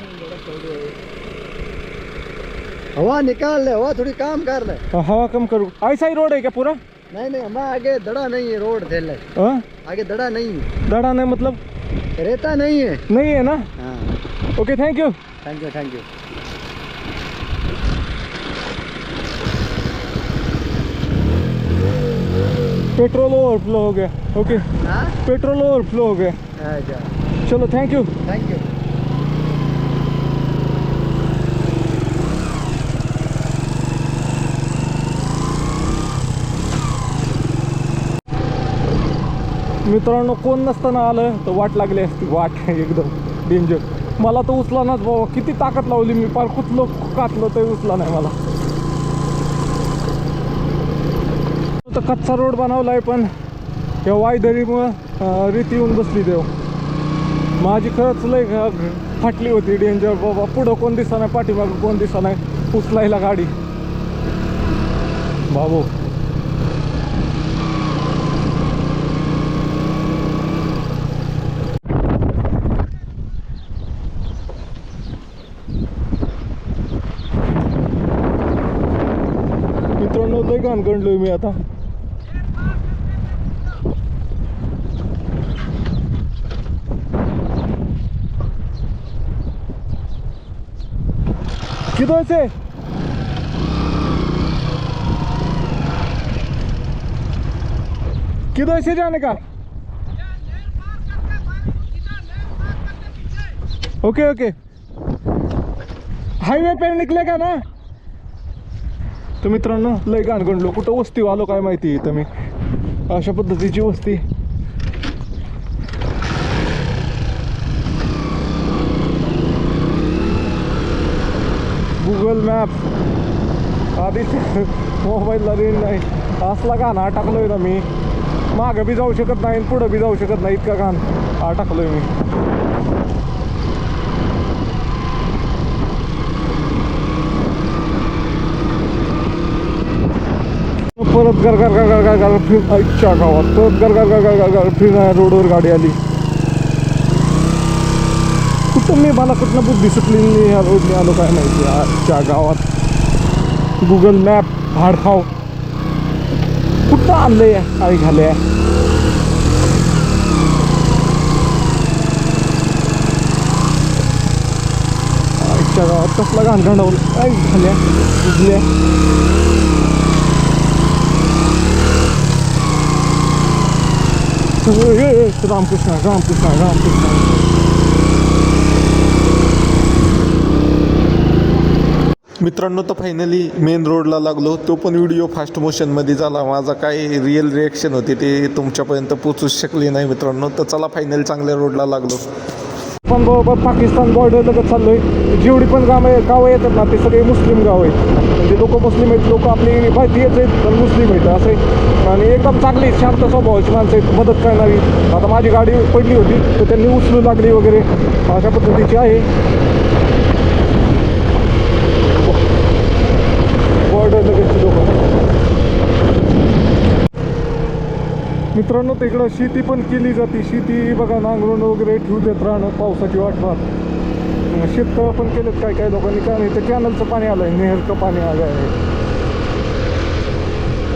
हवा निकाल ले, हवा थोड़ी काम कर ले। हवा कम करूँ, ऐसा ही रोड है क्या पूरा? नहीं हमारा आगे दड़ा नहीं है, रोड थे ले। हाँ? आगे दड़ा नहीं है, दड़ा नहीं मतलब रेता नहीं है। नहीं है ना? हाँ okay thank you. Thank you thank you. Petrol overflow हो गया। ओके हाँ पेट्रोल ओवरफ्लो हो गया। अच्छा चलो थैंक यू। Thank you. मित्रांनो कोण नसताना आलं तर वाट लागली असती, वाट एकदम डेंजर. मला तर उचला नाच बाबा, किती ताकद लावली मी, पार कुठलं कातलं ते उचला नाही मला. तर कच्चा रोड बनवला आहे पण या वायदरीमुळं रीती येऊन बसली देव. माझी खरंच लय फाटली होती डेंजर बाबा. पुढं कोण दिसा नाही, पाठीमागं कोण दिसा नाही, उचलायला गाडी बाबू. मित्रांनो लय घाण गणलोय मी आता. किधर से किधर से जाने का? ओके ओके हाईवे पे निकलेगा ना. तर मित्रांनो लय घाण गणलो, कुठं वस्ती आलो काय माहिती. इथं मी अशा पद्धतीची वस्ती. गुगल मॅप आधी मोबाईलला रेंज नाही, असला घाण टाकलोय ना मी. मागं बी जाऊ शकत नाही, पुढं बी जाऊ शकत नाही, इतका घाण टाकलोय मी. परत गरगर फिर आईच्या गावात परत गरगर फिर रोडवर गाडी आली. कुठं मी मला कुठनं बुद्धी सुटली ह्या रोडने आलो काय माहिती. आजच्या गावात गुगल मॅप भाडखाव कुठं आणलंय आई घाले. आजच्या गावात कसला घाण घाणवलं आई घाल्या बुजल्या. रामकृष्ण रामकृष्ण रामकृष्ण. मित्रांनो तर फायनली मेन रोडला लागलो. तो पण व्हिडिओ फास्ट मोशनमध्ये झाला. माझा काय रिअल रिॲक्शन होती ते तुमच्यापर्यंत पोचूच शकली नाही मित्रांनो. तर चला फायनली चांगल्या रोडला लागलो. पण बरोबर पाकिस्तान बॉर्डर लगत चाललोय. जेवढी पण गावं येतात ना ते सगळे मुस्लिम गाव आहेत. म्हणजे लोक मुस्लिम आहेत, लोक आपली भारतीयच आहेत पण मुस्लिम आहेत असं आहे. आणि एकदम चांगली शांत स्वभावाची माणसं आहेत, मदत करणारी. आता माझी गाडी पडली होती तर त्यांनी उचलू लागली वगैरे अशा पद्धतीची आहे. बॉर्डर लगतची लोक. मित्रांनो तर इकडं शेती पण केली जाते. शेती बघा नांगरून वगैरे ठेवू देत राहणं पावसाची वाट पाहत. शेततळं पण केलेत काय काय लोकांनी. काय नाही तर कॅनलचं पाणी आलं आहे, नेहरचं पाणी आलं आहे.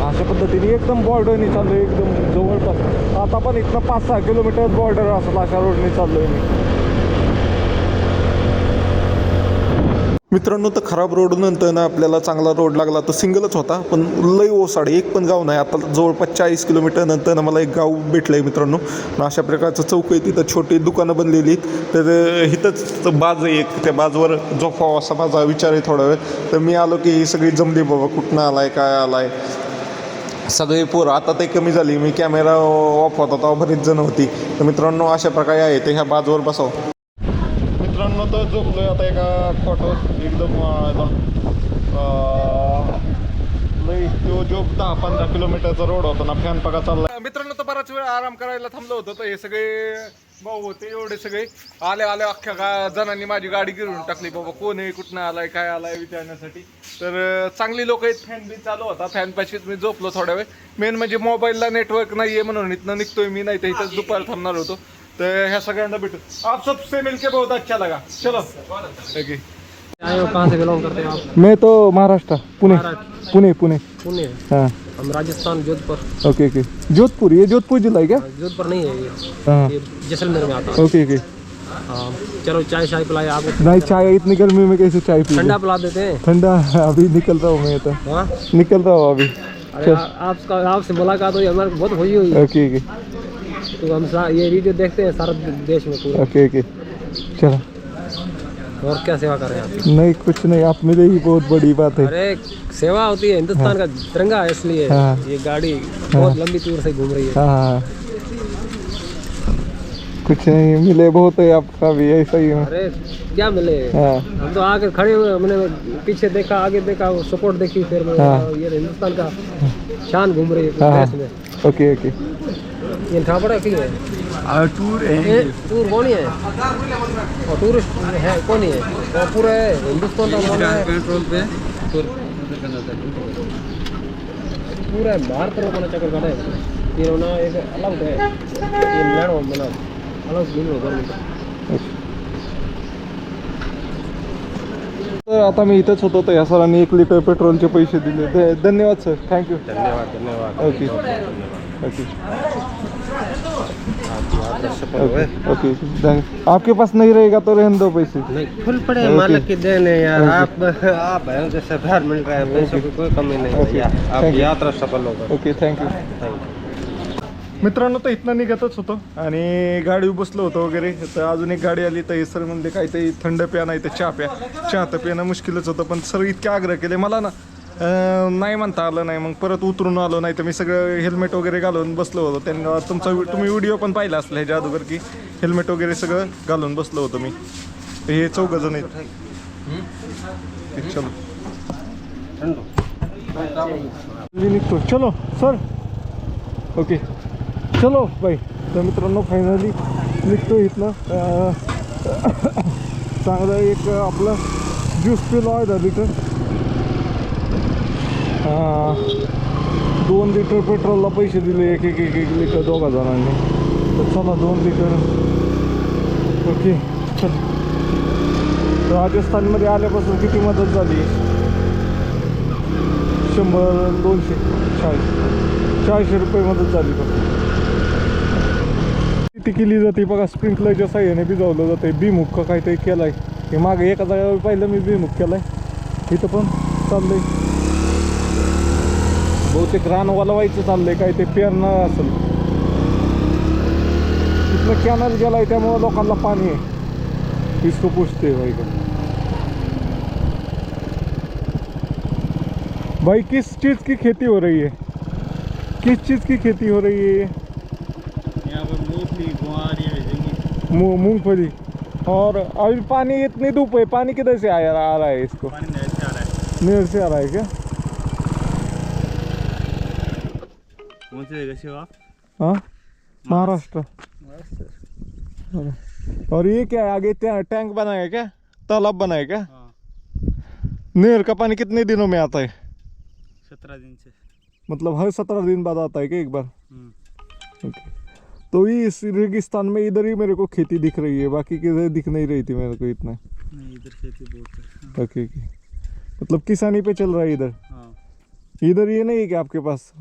अशा पद्धतीने एकदम बॉर्डरनी चाललो आहे, एकदम जवळपास. आता पण इथनं 5-6 किलोमीटर बॉर्डर असेल अशा रोडने चाललो आहे मी. मित्रांनो तर खराब रोड नंतर ना आपल्याला चांगला रोड लागला. तर सिंगलच होता पण लई ओसाड, एक पण गाव नाही. आता जवळपास 40 किलोमीटर नंतर मला एक गाव भेटलं आहे मित्रांनो. अशा प्रकारचं चौक आहे, तिथं छोटी दुकानं बनलेली. तर इथंच बाज आहे एक, त्या बाजवर झोपावं असा माझा विचार आहे थोडा वेळ. तर मी आलो की ही सगळी जमली बाबा, कुठनं आलाय काय आलाय सगळे पोरं. आता ते कमी झाली, मी कॅमेरा ऑफ होता तेव्हा बरीच जण होती. तर मित्रांनो अशा प्रकारे आहे ते ह्या बाजूवर बसाव. मित्रांनो तर झोपलोय आता एका खोटं एकदम लई तो जो 10-15 किलोमीटरचा रोड होता ना, फॅन पका चालला. मित्रांनो तर बराच वेळ आराम करायला थांबलो होतो. तर हे सगळे भाऊ होते, एवढे सगळे आले अख्ख्या जणांनी माझी गाडी गिरवून टाकली. बाबा कोण आहे, कुठनं आलाय, काय आलाय विचारण्यासाठी. तर चांगली लोक आहेत. फॅन बी चालू होता, फॅन पाशीच मी झोपलो थोड्या वेळ. मेन म्हणजे मोबाईलला नेटवर्क नाही आहे म्हणून इथनं निघतोय मी, नाही तर इथंच दुपार थांबणार होतो. तर ह्या सगळ्यांना भेटू. आप सबसे मिलके बहुत अच्छा लगा. चलो ओके. आए हो, कहाँ से बिलोंग करते हैं आप? मैं तो महाराष्ट्र पुणे पुणे पुणे. पुणे. हाँ हम राजस्थान जोधपुर. Okay okay. जोधपुर, ये जोधपुर जिला है क्या? जोधपुर नहीं है ये, हाँ ये जैसलमेर में आता है. Okay okay. हाँ, चलो चाय शाय पिलाए आपको. नहीं चाय इतनी गर्मी में कैसे चाय पी? ठंडा पिला देते हैं. ठंडा अभी निकल रहा हूँ मैं तो. हाँ, निकल रहा हूँ अभी. अरे आपसे मुलाकात हुई हमारे बहुत हुई है. ओके ओके तो हम ये वीडियो देखते हैं सारा देश में पूरा. Okay okay. चलो. और क्या सेवा कर रहे हैं आप? नहीं कुछ नहीं, आप मिले ही बहुत बड़ी बात है. अरे सेवा होती है, हिंदुस्तान का तिरंगा है इसलिए. हाँ. ये गाड़ी बहुत लंबी दूर से घूम रही है. हाँ हाँ. कुछ नहीं मिले, बहुत है आपका भी ऐसा ही है. अरे क्या मिले, हाँ हम तो आके खड़े हुए, हमने पीछे देखा आगे देखा, सपोर्ट देखी, फिर हाँ. ये हिंदुस्तान का शान घूम रही है हाँ. देश में. Okay okay. ये ठापड़ा की है. टूर टूर कौन है और टूरिस्ट है कौन है, और पूरे हिंदुस्तान का कौन है पेट्रोल पे पूरे भारत में कोना चक्कर काटे. ये ना एक अलग है, ये लेनो मतलब अलग घेऊन गव्हर्नमेंट. तर आता मी इथंच होतो, तर या सरांनी 1 लिटर पेट्रोलचे पैसे दिले. धन्यवाद सर, थँक्यू. धन्यवाद धन्यवाद. Okay okay okay. आपके पास नहीं रहेगा तो रहने दो पैसे. नहीं फुल पड़े मालिक की देन है यार. आप हैं जैसे बाहर मिल रहा है, पैसों की कोई कमी नहीं है यार. आप यात्रा सफल होगा. Okay thank you. मित्रांनो, तर इथनं निघतच होतो आणि गाडीवर बसलो होतो वगैरे. तर अजून एक गाडी आली, तर हे सर म्हणले काहीतरी थंड प्या नाही तर चहा प्या. चहा तर पिणं मुश्किलच होतं, पण सर इतके आग्रह केले मला ना, नाही म्हणता आलं नाही. मग परत उतरून आलो, नाही तर मी सगळं हेल्मेट वगैरे घालून बसलो होतो. त्यांना तुम्ही व्हिडिओ पण पाहिला असला ह्याच्या अगोदर की हेल्मेट वगैरे सगळं घालून बसलो होतो मी. तर हे 4 जण आहेत. चलो निघतो. चलो सर. ओके चलो बाई. तर मित्रांनो फायनली निघतो इथनं. चांगलं एक आपलं ज्यूस पिलो आहे लिटर. 2 लिटर पेट्रोलला पैसे दिले, एक लिटर 2 जणांनी. तर चला 2 लिटर. ओके चल. राजस्थानमध्ये आल्यापासून किती मदत झाली. 100 200 400 रुपये मदत झाली. ती केली जाते बघा, स्प्रिंकलरच्या साह्याने भिजवलं जाते. बीमुख का काहीतरी केलं आहे. हे मागे एका जागेवर पाहिलं मी बीमुख केलं आहे. इथं पण चाललंय बहुतेक रान वालवायचं चाललंय, काय ते पेरणं असेल. इथनं कॅनल गेला आहे त्यामुळं लोकांना पाणी आहे. इसको पूछते भाई का भाई किस चीज़ की खेती हो रही है, किस चीज़ की खेती हो रही है? यहाँ पर मूंगफली गुआर मूंगफली. और अभी पानी इतनी धूप है, पानी किधर से आ रहा है इसको? पानी नहर से आ रहा है. नहर से आ रहा है क्या? कौन से जगह से हो आप? हाँ महाराष्ट्र. और ये क्या है आगे टैंक बना है क्या, तालाब बना है क्या? हाँ. नहर का पानी कितने दिनों में आता है? 17 दिन से. मतलब हर 17 दिन बाद आता है क्या एक बार? हम्म. ओके. तो इस रेगिस्तान में इधर ही मेरे को खेती दिख रही है, बाकी किधर दिख नहीं रही थी मेरे को इतना. नहीं इधर खेती बहुत है. Okay okay. मतलब किसानी पे चल रहा है इधर. हाँ. इधर ये नहीं है कि आपके पास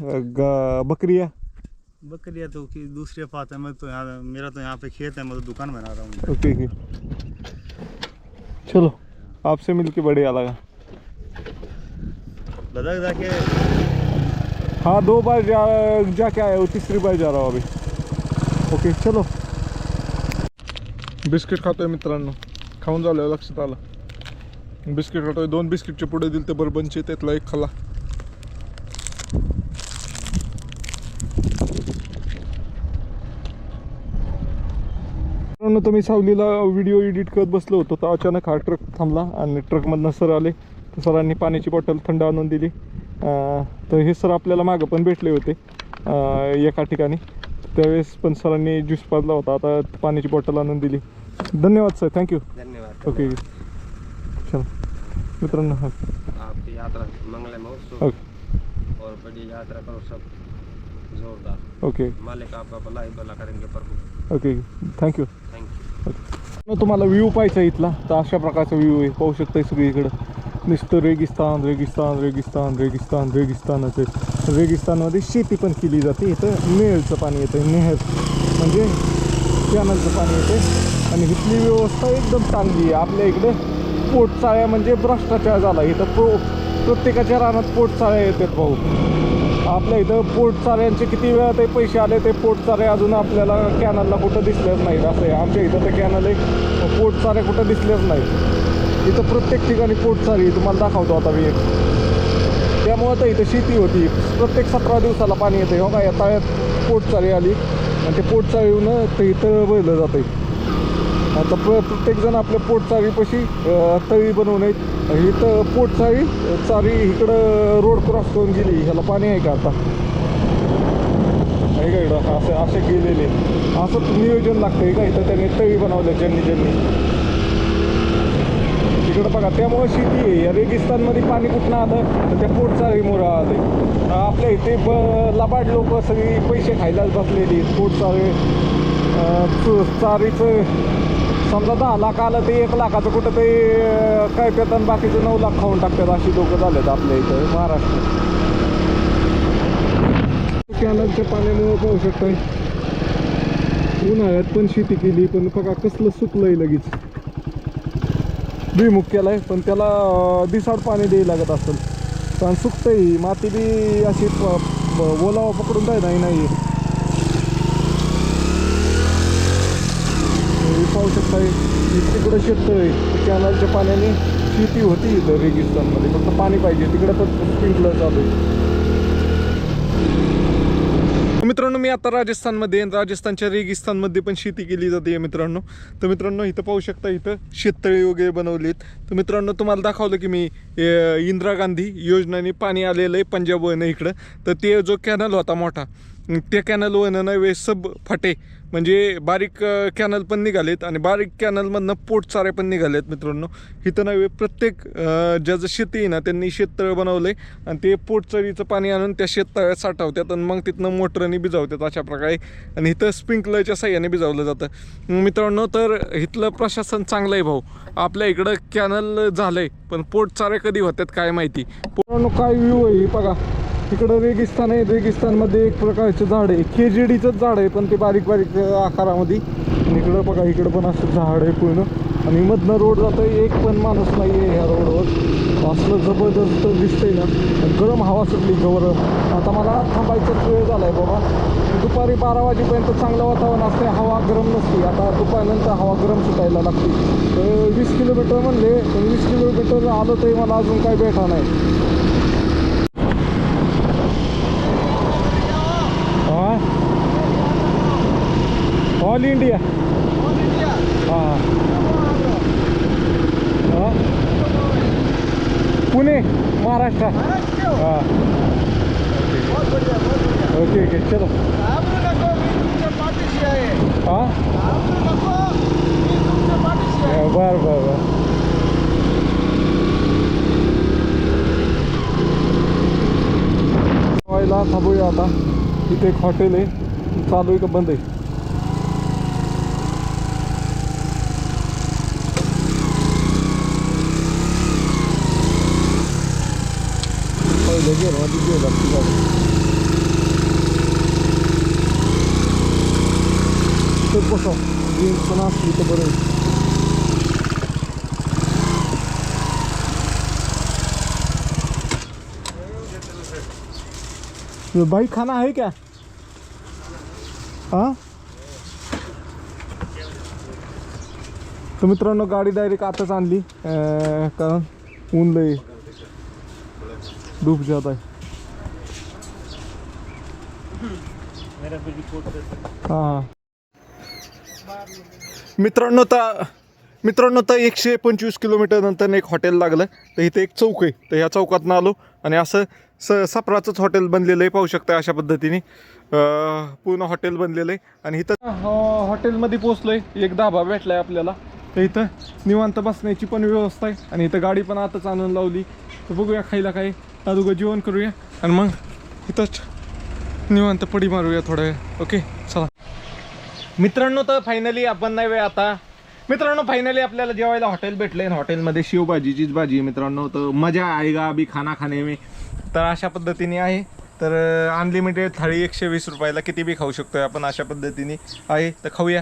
बकरियाँ? बकरियाँ तो कि दूसरे पास है. मैं तो यहाँ, मेरा तो यहाँ पे खेत है, मैं तो दुकान बना रहा हूँ. Okay okay. चलो आपसे मिलके बढ़िया लगा. लद्दाख जाके हाँ 2 बार जाके आया हूँ, 3री बार जा रहा हूँ अभी. ओके चलो. बिस्किट खातोय मित्रांनो, खाऊन झालं लक्षात आलं. बिस्किट खातोय. 2 बिस्किटचे पुढे दिले ते बर्बनचे, त्यातला एक खाल्ला. तर मी सावलीला व्हिडिओ एडिट करत बसलो होतो, तर अचानक हा ट्रक थांबला आणि ट्रकमधनं सर आले. तर सरांनी पाण्याची बॉटल थंड आणून दिली. तर हे सर आपल्याला मागं पण भेटले होते एका ठिकाणी, त्यावेळेस पण सरांनी ज्यूस पाजला होता. आता पाण्याची बॉटल आणून दिली. धन्यवाद सर, थँक्यू. धन्यवाद. ओके चलो मित्रांनो. आपकी यात्रा मंगलमय हो ओके और बड़ी यात्रा करो, सब जोरदार. ओके मालिक आपका भला ही भला करेंगे प्रभु. Okay thank you. थँक्यू. तुम्हाला व्ह्यू पाहिजे इथला तर अशा प्रकारचा व्ह्यू आहे, पाहू शकता सगळीकडं नुसतं रेगिस्तान रेगिस्तान रेगिस्तान रेगिस्तान रेगिस्तानच आहे. रेगिस्तानमध्ये शेती पण केली जाते. इथं नेहरचं पाणी येतं, नेहर म्हणजे कॅनलचं पाणी येते आणि इथली व्यवस्था एकदम चांगली आहे. आपल्या इकडं पोटचाळ्या म्हणजे भ्रष्टाचार झाला. इथं प्रत्येकाच्या रानात पोटचाळ्या येतात भाऊ. आपल्या इथं पोटचाऱ्यांचे किती वेळा ते पैसे आले, ते पोटचारे अजून आपल्याला कॅनलला कुठं दिसलेच नाहीत. असं आहे आमच्या इथं तर कॅनल आहे, पोटचारे कुठं दिसलेच नाहीत. इथं प्रत्येक ठिकाणी पोटचारी तुम्हाला दाखवतो आता मी. त्यामुळं तर इथं शेती होती. प्रत्येक 17 दिवसाला पाणी येतं. हो का, या तळ्यात पोटचारी आली आणि ते पोटचारी येऊन ते इथं बहिलं जातं आहे. आता प्रत्येकजण आपल्या पोटचारीपाशी तळी बनवून आहेत. इथं पोटचारी चारी इकडं रोड क्रॉस करून गेली. ह्याला पाणी आहे का आता? आहे का इकडं? असे गेलेले असं नियोजन लागतं का इथं? त्यांनी तळी बनवल्या ज्यांनी इकडं बघा. त्यामुळं शेती आहे. या रेगिस्तानमध्ये पाणी कुठनं आलं तर त्या पोटचारीमुळं आलं. आपल्या इथे लबाड लोक सगळी पैसे खायलाच बसलेली. पोटचारी चारीचं समजा 10 लाख आलं ते 1 लाखाचं कुठं ते काय पेतात, बाकीचं 9 लाख खाऊन टाकतात. अशी लोक झालेत आपल्या इथं महाराष्ट्रात. कॅनलच्या पाण्यामुळं पाहू शकताय उन्हाळ्यात पण शेती केली, पण बघा कसलं सुकलंय लगेच. भुईमुग केलाय पण त्याला दिसाड पाणी द्यायला लागत असेल कारण सुकतंय. माती बी अशी ओलावा पकडून नाही. पाहू शकताय तिकडं शेततळं आहे. कॅनलच्या पाण्याने शेती होती इथं रेगिस्तानमध्ये. फक्त पाणी पाहिजे. तिकडं पण स्प्रिंकलर चालू आहे. मित्रांनो मी आता राजस्थानमध्ये, राजस्थानच्या रेगिस्तानमध्ये पण शेती केली जाते मित्रांनो. तर मित्रांनो इथं पाहू शकता इथं शेततळी वगैरे बनवलीत. तर मित्रांनो तुम्हाला दाखवलं की मी इंदिरा गांधी योजनेने पाणी आलेलं आहे पंजाबवरनं इकडं. तर ते जो कॅनल होता मोठा, त्या कॅनलवरनं नव्हे सब फाटे म्हणजे बारीक कॅनल पण निघालेत आणि बारीक कॅनलमधनं पोटचारे पण निघालेत मित्रांनो. इथं नव्हे प्रत्येक ज्याचं शेती आहे ना त्यांनी शेततळं बनवलं आहे आणि ते पोटचरीचं पाणी आणून त्या शेततळ्यात साठवतात आणि मग तिथनं मोटरने भिजवतात अशा प्रकारे. आणि इथं स्प्रिंकलरच्या साह्याने भिजवलं जातं मित्रांनो. तर इथलं प्रशासन चांगलं आहे भाऊ. आपल्या इकडं कॅनल झालं आहे पण पोटचारे कधी होतात काय माहिती. मित्रांनो काय व्ह्यू आहे बघा. इकडं रेगिस्तान आहे. रेगिस्तानमध्ये एक प्रकारचं झाड आहे, खेजडीचंच झाड आहे पण ते बारीक बारीक आकारामध्ये. आणि इकडं बघा इकडं पण असं झाड आहे पूर्ण आणि मधनं रोड जातं. एक पण माणूस नाही आहे ह्या रोडवर. असलं जबरदस्त दिसतंय ना. गरम हवा सुटली गरम. आता मला थांबायचाच वेळ झाला आहे बाबा. दुपारी 12 वाजेपर्यंत चांगलं वातावरण असते, हवा गरम नसते. आता दुपारनंतर हवा गरम सुटायला लागते. तर 20 किलोमीटर म्हणले पण 20 किलोमीटर आलो तरी मला अजून काय भेटा नाही. ऑल इंडिया हां हां पुणे महाराष्ट्र हां ओके चलो हां बरं व्हायला थांबूया आता. इथे एक हॉटेल आहे, चालू आहे का बंद आहे? बसा जीन्स पण असली तर बरं. भाई खाना है क्या? हाँ तर मित्रांनो गाडी डायरेक्ट आताच आणली कारण ऊन लय धूप जात आहे. हां मित्रांनो तर 125 किलोमीटर नंतर एक हॉटेल लागलं. तर इथे एक चौक आहे. तर ह्या चौकातनं आलो आणि असं सफराचंच हॉटेल बनलेलं आहे. पाहू शकता अशा पद्धतीने पूर्ण हॉटेल बनलेलं आहे. आणि इथं हॉटेलमध्ये पोचलो आहे. एक धाबा भेटला आहे आपल्याला. तर इथं निवांत बसण्याची पण व्यवस्था आहे आणि इथं गाडी पण आताच आणून लावली. तर बघूया खायला काय अगोदर जेवण करूया आणि मग इथंच निवांत पडी मारूया थोडा वेळ. ओके चला. मित्रांनो तर फायनली आपण नाही वेळ आता मित्रांनो फायनली आपल्याला जेवायला हॉटेल भेटले हॉटेलमध्ये शेवभाजीचीच भाजी मित्रांनो. तर मजा आएगा अभी खाना खाने में. तर अशा पद्धतीने आहे. तर अनलिमिटेड थाळी 120 रुपयाला किती बी खाऊ शकतोय आपण अशा पद्धतीने आहे. तर खाऊया.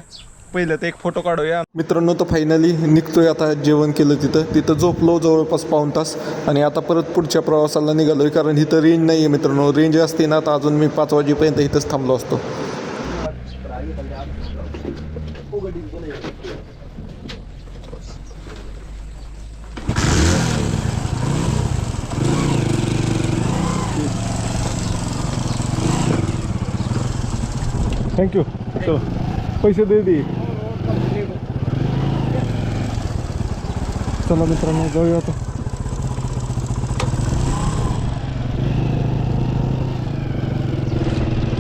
पहिलं तर एक फोटो काढूया मित्रांनो. तर फायनली निघतोय आता. जेवण केलं तिथं झोपलो जवळपास पाऊण तास आणि आता परत पुढच्या प्रवासाला निघालोय कारण इथं रेंज नाही आहे मित्रांनो. रेंज असते ना तर अजून मी 5 वाजेपर्यंत इथंच थांबलो असतो. थँक्यू. चलो पैसे दे दे. चला मित्रांनो जाऊया आता.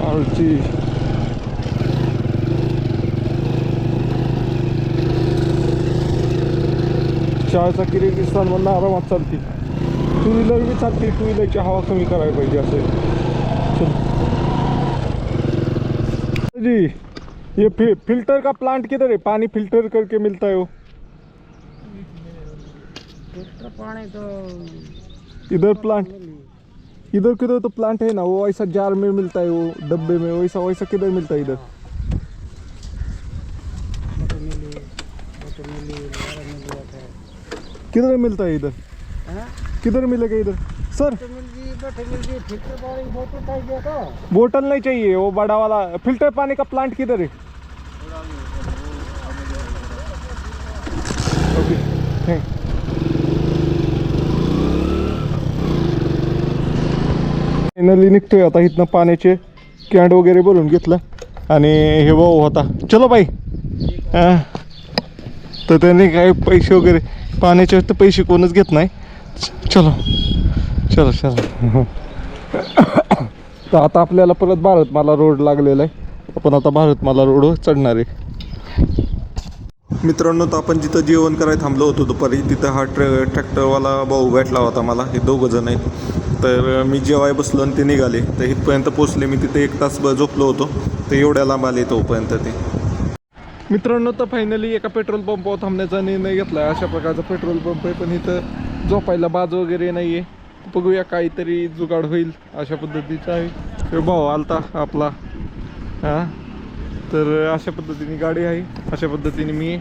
आळची शाळेचा किर्गिस्तान मधून आरामात चालते. टू व्हीलर बी चालते. टू व्हीलरची हवा कमी करायला पाहिजे असं. जी ये फिल्टर का प्लांट किधर है? पानी फिल्टर करके मिलता है वो फिल्टर पानी तो इधर प्लांट. इधर किधर तो प्लांट है ना वो ऐसा जार में मिलता है वो डब्बे में वैसा वैसा किधर मिलता है? इधर किधर मिलता है? इधर किधर मिलेगा इधर सर? फिल्टर पानी बोतल चाहिए तो बोतल नहीं चाहिए. वो बड़ा वाला फिल्टर पानी का प्लांट किधर है? ओके फायनली निघतोय आता इथनं. पाण्याचे कॅन्ड वगैरे भरून घेतलं आणि हे भाऊ होता. चलो बाई. तर त्याने काय पैसे वगैरे पाण्याचे तर पैसे कोणच घेत नाही. चलो चलो चलो. तर आता आपल्याला परत भारतमाला रोड लागलेला आहे. आपण आता भारतमाला रोडवर चढणार आहे. मित्रांनो तर आपण जिथं जेवण करायला थांबलो होतो दुपारी तिथं हा ट्रॅक्टरवाला भाऊ भेटला होता मला. हे 2 जण आहेत. तर मी जेवाय बसलो आणि ते निघाले. तर इथपर्यंत पोचले. मी तिथे 1 तास झोपलो होतो. तर एवढ्या लांब आले तोपर्यंत ते. मित्रांनो तर फायनली एका पेट्रोल पंपावर थांबण्याचा निर्णय घेतला आहे. अशा प्रकारचा पेट्रोल पंप आहे पण इथं झोपायला बाज वगैरे नाही आहे. बघूया काहीतरी जुगाड होईल अशा पद्धतीचं आहे. भाऊ आलता आपला. हां तर अशा पद्धतीने गाडी आहे. अशा पद्धतीने मी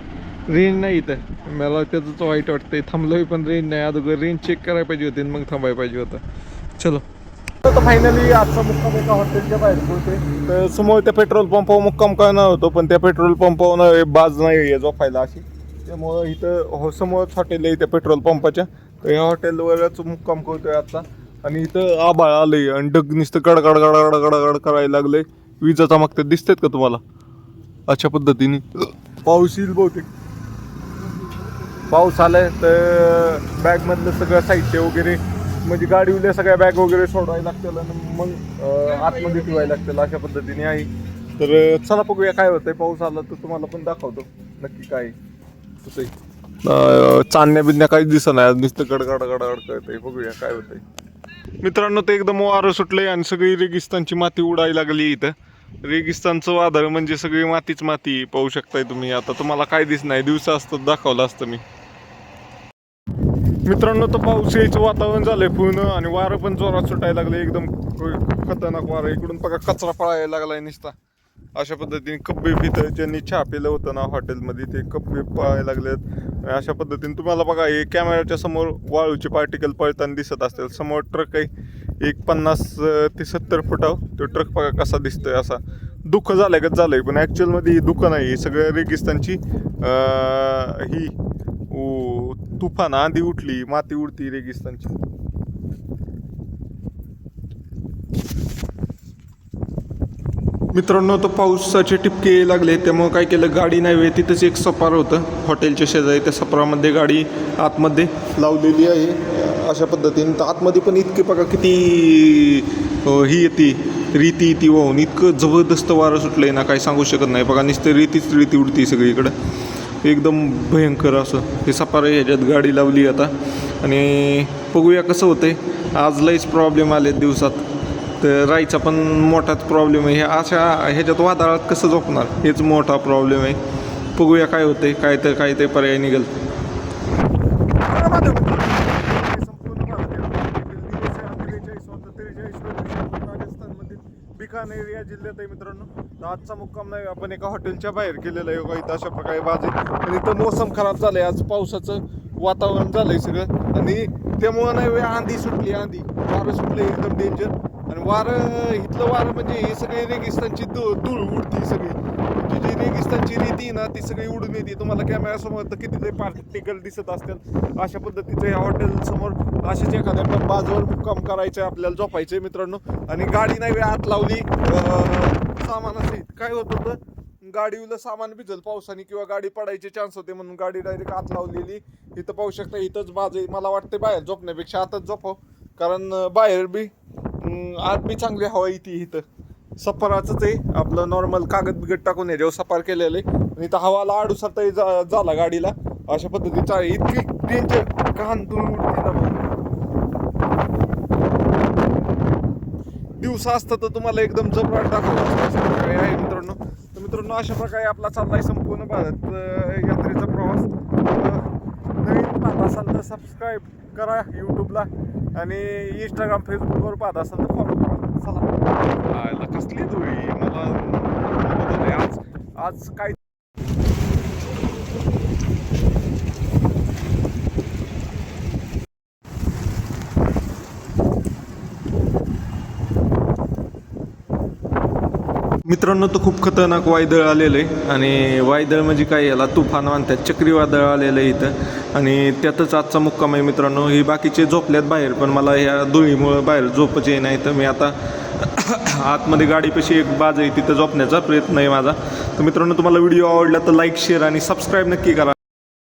रेंज नाही इथं. मला त्याचंच वाईट वाटतंय. थांबलोय पण रेंज नाही. अगोदर रेंज चेक करायला पाहिजे होते मग थांबायला पाहिजे होतं. चलो तर फायनली आजचा मुक्काम एका हॉटेलच्या बाहेर होते. तर समोर त्या पेट्रोल पंपावर मुक्काम करणार होतो पण त्या पेट्रोल पंपावर बाज नाही आहे झोपायला अशी. त्यामुळं इथं समोरच हॉटेल आहे त्या पेट्रोल पंपाच्या. तर या हॉटेलवरच मुक्काम करतोय आजचा. आणि इथं आभाळ आलंय आणि डग नुसतं गडगड गडगड गडगड करायला लागलंय. विजा चमकतात दिसतात का तुम्हाला? अशा पद्धतीने पाऊस येईल बहुतेक. पाऊस आलाय तर बॅगमधलं सगळं साहित्य वगैरे म्हणजे गाडीवल्या सगळ्या बॅग वगैरे सोडवायला लागतील आणि मग आतमध्ये ठेवायला लागतील अशा पद्धतीने आहे. तर चला बघूया काय होतंय. पाऊस आला तर तुम्हाला पण दाखवतो नक्की काय होतंय. चांदण्या बिंदण्या काहीच दिसत नाही. नुसतं गडगड गडगड कळतंय. बघूया काय होतंय. मित्रांनो ते एकदम वारं सुटलंय आणि सगळी रेगिस्तानची माती उडायला लागली इथं. रेगिस्तानचं वादळ म्हणजे सगळी मातीच माती. पाहू शकताय तुम्ही. आता तुम्हाला काय दिसत नाही. दिवसा असतं दाखवलं असतं मी. मित्रांनो तर पाऊस यायचं वातावरण झालंय पूर्ण आणि वारं पण जोरात सुटायला लागले. एकदम खतरनाक वारं. इकडून बघा कचरा पळायला लागलाय नुसता. अशा पद्धतीने कप्पे फित ज्यांनी चहा पिलं होतं ना हॉटेलमध्ये ते कप्पे पळायला लागलेत. अशा पद्धतीने तुम्हाला बघा हे कॅमेऱ्याच्या समोर वाळूचे पार्टिकल पळताना दिसत असतील. समोर ट्रक आहे एक 50 ते 70 फुटावर. तो ट्रक बघा कसा दिसतोय. असा दुःख झालंय का झालंय पण ॲक्च्युअलमध्ये ही दुःख नाही. सगळ्या रेगिस्तानची ही तुफान आंधी उठली. माती उडती रेगिस्तानची. मित्रांनो तर पावसाचे टिपके लागले त्यामुळे काय केलं गाडी नाही वेळ तिथंच एक सपार होतं हॉटेलच्या शेजारी. त्या सपारामध्ये गाडी आतमध्ये लावलेली आहे अशा पद्धतीने. तर आतमध्ये पण इतके बघा किती ही येते रीती येते वाहून. इतकं जबरदस्त वारं सुटलंय ना काही सांगू शकत नाही. बघा नुसतं रीती उडती सगळीकडं. एकदम भयंकर असं हे सपार ह्याच्यात गाडी लावली आता. आणि बघूया कसं होतंय. आज लईच प्रॉब्लेम आले दिवसात. तर राईचा पण मोठाच प्रॉब्लेम आहे. अशा ह्याच्यात वादळात कसं झोपणार हेच मोठा प्रॉब्लेम आहे. बघूया काय होतंय, काय ते पर्याय निघेल. बिकानेर या जिल्ह्यात आहे मित्रांनो. तर आजचा मुक्काम नाही आपण एका हॉटेलच्या बाहेर केलेला आहे. इथं अशा प्रकारे बाजे आणि इथं मोसम खराब झालंय, आज पावसाचं वातावरण झालंय सगळं आणि त्यामुळं नाही आंधी सुटली, वारं सुटले एकदम डेंजर. आणि वारं इथलं वारं म्हणजे हे सगळे रेगिस्तानची धूळ उडती सगळी, म्हणजे जी रेगिस्तानची रीती ना ती सगळी उडून येते. तुम्हाला कॅमेऱ्यासमोर तर किती ते पार्टिकल दिसत असतात. अशा पद्धतीचं या हॉटेलसमोर अशाच एखाद्या बाजूवर मुक्काम करायचं आहे, आपल्याला झोपायचं आहे मित्रांनो. आणि गाडी नाही वेळ आत लावली सामानासहित. काय होत होतं, गाडीला सामान भिजल पावसाने किंवा गाडी पडायचे चान्स होते म्हणून गाडी डायरेक्ट आत लावलेली. इथं पाहू शकता, इथंच बाजे. मला वाटते बाहेर झोपण्यापेक्षा आतच झोपाव, कारण बाहेर बी आत बी चांगली हवा येते. इथं सफराचंच आहे आपलं, नॉर्मल कागद बिगड टाकून याच्यावर सफार केलेलं आहे. आणि इथं हवाला आडूसारताही झाला गाडीला. अशा पद्धतीचा इतकी डेंजर कान धूळ उडते ना. दिवसा असतं तर तुम्हाला एकदम जबराट दाखवलं अशा प्रकारे आहे मित्रांनो. तर मित्रांनो अशा प्रकारे आपला चाललाय संपूर्ण भारत यात्रेचा प्रवास. नवीन पाहत असाल तर सबस्क्राईब करा यूट्यूबला आणि इंस्टाग्राम फेसबुकवर पाहत असाल तर फॉलो करा. चला कसली धुळी मला आज काय. मित्रांनो तर खूप खतरनाक वायदळ आलेलं आहे. आणि वायदळ म्हणजे काय, याला तुफान म्हणतात, चक्रीवादळ आलेलं आहे इथं. आणि त्यातच आजचा मुक्काम आहे मित्रांनो. ही बाकीचे झोपल्यात बाहेर, पण मला ह्या धुळीमुळं बाहेर झोपच येई नाही. तर मी आता आतमध्ये गाडीपाशी एक बाज आहे, तिथं झोपण्याचा प्रयत्न आहे माझा. तर मित्रांनो तुम्हाला व्हिडिओ आवडला तर लाईक, शेअर आणि सबस्क्राईब नक्की करा.